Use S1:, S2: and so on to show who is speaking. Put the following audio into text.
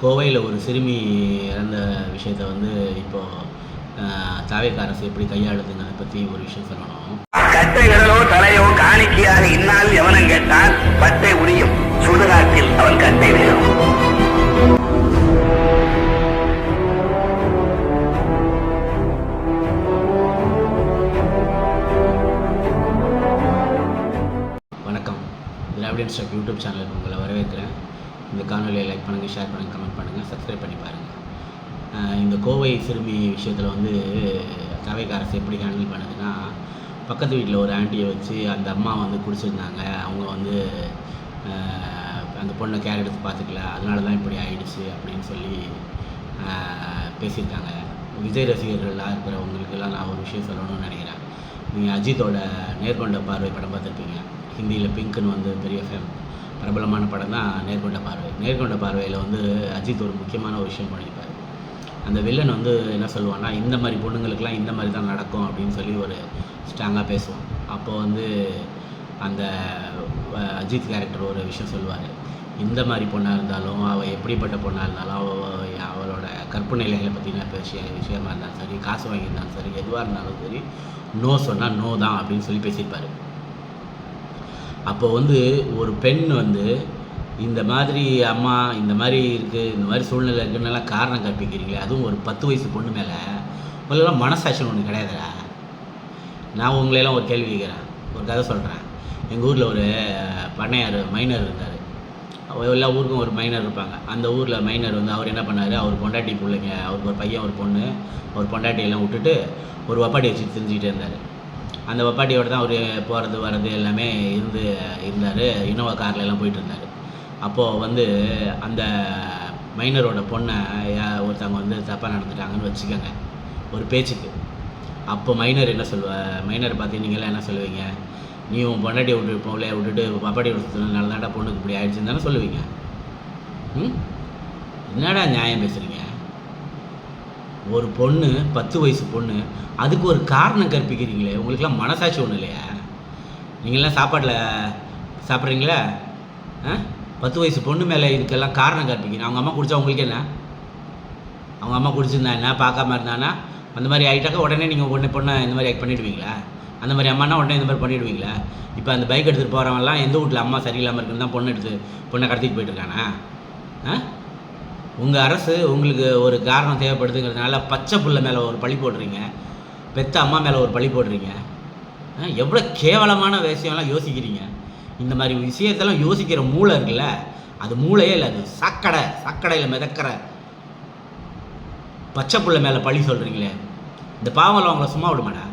S1: கோவையில் ஒரு சிறுமி இறந்த விஷயத்தை வந்து இப்போது தாவேக அரசு எப்படி கையாளுதுங்கிறத பற்றி ஒரு விஷயம் சொல்லணும்.
S2: கட்டை விரலோ தலையோ காணிக்கையாக இன்னால் எவனும் கேட்டால் பட்டை உரியும் சுடுகாட்டில் அவன் கட்டை விழும்.
S1: வணக்கம், திராவிடன் ஸ்டெப் யூடியூப் சேனலுக்கு உங்களை வரவேற்கிறேன். இந்த காணொலியை லைக் பண்ணுங்கள், ஷேர் பண்ணுங்கள், கமெண்ட் பண்ணுங்கள், சப்ஸ்கிரைப் பண்ணி பாருங்கள். இந்த கோவை சிறுமி விஷயத்தில் வந்து தாவேக அரசு எப்படி ஹேண்டில் பண்ணுதுன்னா, பக்கத்து வீட்டில் ஒரு ஆண்டியை வச்சு அந்த அம்மா வந்து குடிச்சிருந்தாங்க. அவங்க வந்து அந்த பொண்ணை கேர் எடுத்து பார்த்துக்கல, அதனால தான் இப்படி ஆயிடுச்சு அப்படின்னு சொல்லி பேசியிருக்காங்க. விஜய் ரசிகர்களாக இருக்கிறவங்களுக்கெல்லாம் நான் ஒரு விஷயம் சொல்லணும்னு நினைக்கிறேன். நீங்கள் அஜித்தோட நேர்கொண்ட பார்வை படம் பார்த்துருப்பீங்க. ஹிந்தியில் பிங்க்னு வந்து பெரிய பிரபலமான படம் தான் நேர்கொண்ட பார்வை. நேர்கொண்ட பார்வையில் வந்து அஜித் ஒரு முக்கியமான ஒரு விஷயம் பண்ணியிருப்பார். அந்த வில்லன் வந்து என்ன சொல்லுவான்னா, இந்த மாதிரி பொண்ணுங்களுக்கெல்லாம் இந்த மாதிரி தான் நடக்கும் அப்படின்னு சொல்லி ஒரு ஸ்ட்ராங்காக பேசுவோம். அப்போது வந்து அந்த அஜித் கேரக்டர் ஒரு விஷயம் சொல்லுவார். இந்த மாதிரி பொண்ணாக இருந்தாலும், அவள் எப்படிப்பட்ட பொண்ணாக இருந்தாலும், அவளோட கற்பு நிலைகளை பற்றின விஷயமா இருந்தாலும் சரி, காசு வாங்கியிருந்தாலும் சரி, எதுவாக இருந்தாலும் சரி, நோ சொன்னால் நோ தான் அப்படின்னு சொல்லி பேசியிருப்பார். அப்போ வந்து ஒரு பெண் வந்து இந்த மாதிரி அம்மா இந்த மாதிரி இருக்குது, இந்த மாதிரி சூழ்நிலை இருக்குன்னெல்லாம் காரணம் கற்பிக்கிறீங்களே, அதுவும் ஒரு 10 வயசு பொண்ணு மேலே உங்களெல்லாம் மனசாட்சின்னு ஒன்று கிடையாதுடா. நான் உங்களையெல்லாம் ஒரு கேள்வி கேட்குறேன், ஒரு கதை சொல்கிறேன். எங்கள் ஊரில் ஒரு பண்ணையார் மைனர் இருந்தார். எல்லா ஊருக்கும் ஒரு மைனர் இருப்பாங்க. அந்த ஊரில் மைனர் வந்து அவர் என்ன பண்ணார், அவர் பொண்டாட்டி பிள்ளைங்க, அவருக்கு ஒரு பையன் ஒரு பொண்ணு, அவர் பொண்டாட்டியெல்லாம் விட்டுட்டு ஒரு வப்பாட்டி வச்சு தெரிஞ்சுக்கிட்டே இருந்தார். அந்த வப்பாட்டியோட தான் அவர் போகிறது வர்றது எல்லாமே இருந்தார். இனோவா கார்லெலாம் போயிட்டு இருந்தார். அப்போது வந்து அந்த மைனரோட பொண்ணை ஒருத்தவங்க வந்து தப்பாக நடந்துட்டாங்கன்னு வச்சுக்கோங்க ஒரு பேச்சுக்கு. அப்போ மைனர் என்ன மைனரை பார்த்து நீங்களாம் என்ன சொல்லுவீங்க? நீ உன் பொண்டாட்டியை பிள்ளையை விட்டுட்டு வப்பாட்டி விடுறதுனால தான்டா பொண்ணுக்கு இப்படி ஆயிடுச்சுன்னு தானே சொல்லுவீங்க. என்னடா நியாயம் பேசுகிறீங்க? ஒரு பொண்ணு 10 வயசு பொண்ணு, அதுக்கு ஒரு காரணம் கற்பிக்கிறீங்களே, உங்களுக்கெல்லாம் மனசாட்சி ஒன்றும் இல்லையா? நீங்களாம் சாப்பாட்டில் சாப்பிட்றீங்களா? 10 வயசு பொண்ணு மேலே இதுக்கெல்லாம் காரணம் கற்பிக்கிறீங்க. அவங்க அம்மா குடித்தா உங்களுக்கு என்ன? அவங்க அம்மா குடிச்சிருந்தா என்ன, பார்க்காம இருந்தானா, அந்த மாதிரி ஆகிட்டாக்கா உடனே நீங்கள் பொண்ணை இந்த மாதிரி ஆக்ட் பண்ணிவிடுவீங்களா? அந்த மாதிரி அம்மானா உடனே இந்த மாதிரி பண்ணிவிடுவீங்களா? இப்போ அந்த பைக் எடுத்துகிட்டு போகிறவங்கலாம் எந்த வீட்டில் அம்மா சரியில்லாமல் இருக்குன்னு தான் பொண்ணை கடத்திட்டு போயிட்டுருக்கானா? உங்கள் அரசு உங்களுக்கு ஒரு காரணம் தேவைப்படுதுங்கிறதுனால பச்சை புள்ள மேலே ஒரு பழி போடுறீங்க, பெத்த அம்மா மேலே ஒரு பழி போடுறீங்க. எவ்வளோ கேவலமான விஷயம்லாம் யோசிக்கிறீங்க. இந்த மாதிரி விஷயத்தெல்லாம் யோசிக்கிற மூளை இருக்குல்ல, அது மூளையே இல்லை, அது சாக்கடையில் மிதக்கிற பச்சை புள்ள மேலே பழி சொல்கிறீங்களே, இந்த பாவம்லாம் அவங்கள சும்மா விடுமாடா?